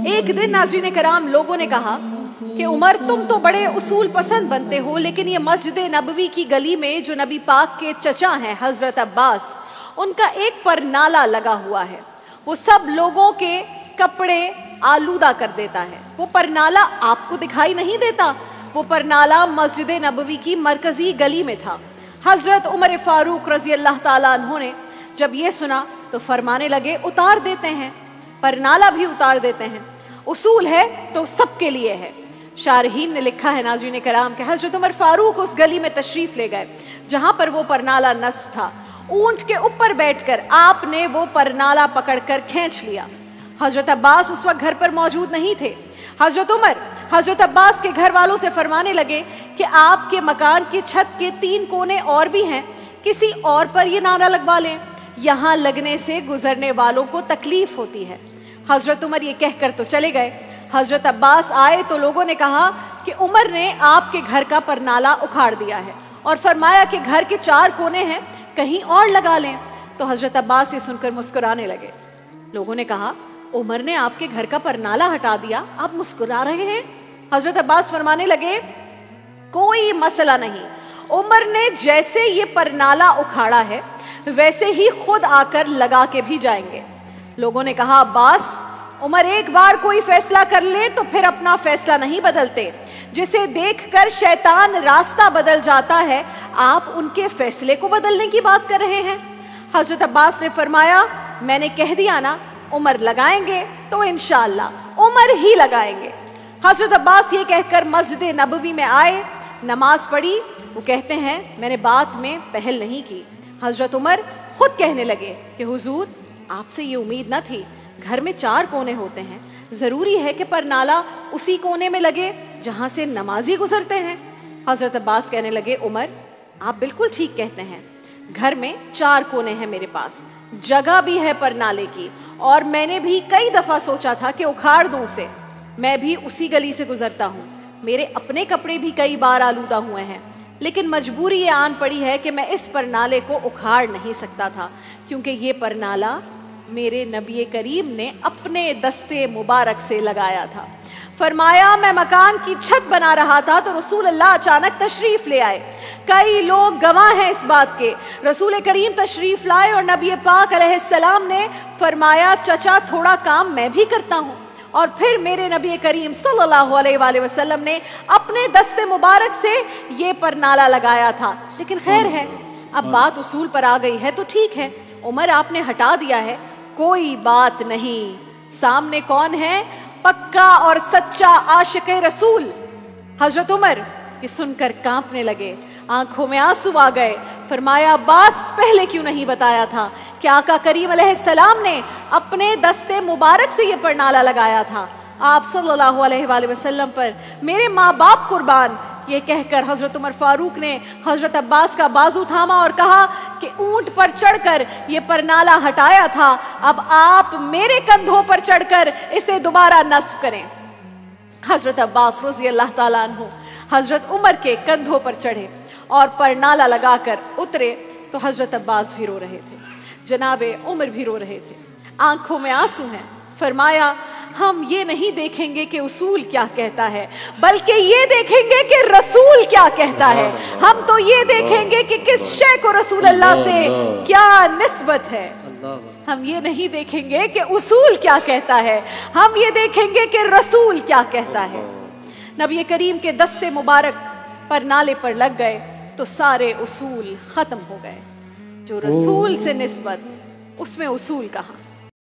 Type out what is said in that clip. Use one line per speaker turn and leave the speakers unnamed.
एक दिन नाज़रीन कराम लोगों ने कहा कि उमर तुम तो बड़े उसूल पसंद बनते हो, लेकिन ये मस्जिद नबवी की गली में जो नबी पाक के चचा हैं हजरत अब्बास, उनका एक पर नाला लगा हुआ है, वो सब लोगों के कपड़े आलूदा कर देता है। वो परनाला आपको दिखाई नहीं देता? वो परनाला मस्जिद नबवी की मरकजी गली में था। हजरत उमर फारूक रजी अल्लाह ताला अन्हु ने जब ये सुना तो फरमाने लगे उतार देते हैं, परनाला भी उतार देते हैं, उसूल है तो सबके लिए है। शारहीन ने लिखा है नाज़रीन कराम कि हजरत उमर फारूक उस गली में तशरीफ ले गए जहां पर वो परनाला नस्ब था। ऊंट के ऊपर बैठकर आपने वो परनाला पकड़कर खींच लिया। हजरत अब्बास उस वक्त घर पर मौजूद नहीं थे। हजरत उमर हजरत अब्बास के घर वालों से फरमाने लगे कि आपके मकान की छत के 3 कोने और भी हैं, किसी और पर ये नाला लगवा लें, यहाँ लगने से गुजरने वालों को तकलीफ होती है। हजरत उमर ये कहकर तो चले गए। हजरत अब्बास आए तो लोगों ने कहा कि उमर ने आपके घर का परनाला उखाड़ दिया है और फरमाया कि घर के 4 कोने हैं, कहीं और लगा लें। तो हजरत अब्बास ये सुनकर मुस्कुराने लगे। लोगों ने कहा उमर ने आपके घर का परनाला हटा दिया, आप मुस्कुरा रहे हैं? हजरत अब्बास फरमाने लगे कोई मसला नहीं, उमर ने जैसे ये परनाला उखाड़ा है वैसे ही खुद आकर लगा के भी जाएंगे। लोगों ने कहा अब्बास, उमर एक बार कोई फैसला कर ले तो फिर अपना फैसला नहीं बदलते, जिसे देखकर शैतान रास्ता बदल जाता है, आप उनके फैसले को बदलने की बात कर रहे हैं। हजरत अब्बास ने फरमाया मैंने कह दिया ना, उमर लगाएंगे तो इंशाअल्लाह उमर ही लगाएंगे। हजरत अब्बास ये कहकर मस्जिद नबवी में आए, नमाज पढ़ी। वो कहते हैं मैंने बात में पहल नहीं की। हजरत उमर खुद कहने लगे कि हुजूर आपसे ये उम्मीद न थी, घर में 4 कोने होते हैं, जरूरी है कि परनाला उसी कोने में लगे जहां से नमाजी गुजरते हैं। हजरत अब्बास कहने लगे उमर आप बिल्कुल ठीक कहते हैं, घर में 4 कोने हैं, मेरे पास जगह भी है परनाले की, और मैंने भी कई दफा सोचा था कि उखाड़ दूं उसे, मैं भी उसी गली से गुजरता हूँ, मेरे अपने कपड़े भी कई बार आलूदा हुए हैं, लेकिन मजबूरी ये आन पड़ी है कि मैं इस परनाले को उखाड़ नहीं सकता था, क्योंकि ये परनाला मेरे नबी करीम ने अपने दस्ते मुबारक से लगाया था। फरमाया मैं मकान की छत बना रहा था तो रसूल अल्लाह अचानक तशरीफ ले आए। कई लोग गवाह हैं इस बात के। रसूल करीम तशरीफ लाए और नबी पाक अलैहिस्सलाम ने फरमाया चचा थोड़ा काम मैं भी करता हूँ, और फिर मेरे नबी करीम सल्लल्लाहु अलैहि वसल्लम ने अपने दस्ते मुबारक से ये परनाला लगाया था। लेकिन खैर है, अब बात उसूल पर आ गई है तो ठीक है, उमर आपने हटा दिया है, कोई बात नहीं। सामने कौन है? पक्का और सच्चा आशिक रसूल हजरत उमर। ये सुनकर कांपने लगे, आंखों में आंसू आ गए। फरमाया अब्बास पहले क्यों नहीं बताया था कि आका करीम अलैहिस्सलाम ने अपने दस्ते मुबारक से ये परनाला लगाया था। आप सल्लल्लाहु अलैहि वसल्लम पर मेरे माँ बाप कुर्बान। ये कहकर हजरत उमर फारूक ने हजरत अब्बास का बाजू थामा और कहा कि ऊंट पर चढ़कर ये परनाला हटाया था, अब आप मेरे कंधों पर चढ़कर इसे दोबारा नस्ब करें। हजरत अब्बास रज़ी अल्लाह ताला अन्हु हजरत उमर के कंधों पर चढ़े और परनाला लगाकर उतरे तो हजरत अब्बास भी रो रहे थे, जनाबे उमर भी रो रहे थे, आंखों में आंसू हैं। फरमाया हम ये नहीं देखेंगे कि उसूल क्या कहता है, बल्कि ये देखेंगे कि रसूल क्या कहता है। हम तो ये देखेंगे कि किस शय को रसूल अल्लाह से क्या निस्बत है। हम ये नहीं देखेंगे कि उसूल क्या कहता है, हम ये देखेंगे कि रसूल क्या कहता है। नबी करीम के दस्ते मुबारक पर नाले पर लग गए तो सारे उसूल खत्म हो गए। जो रसूल से निस्बत, उसमें उसूल कहाँ।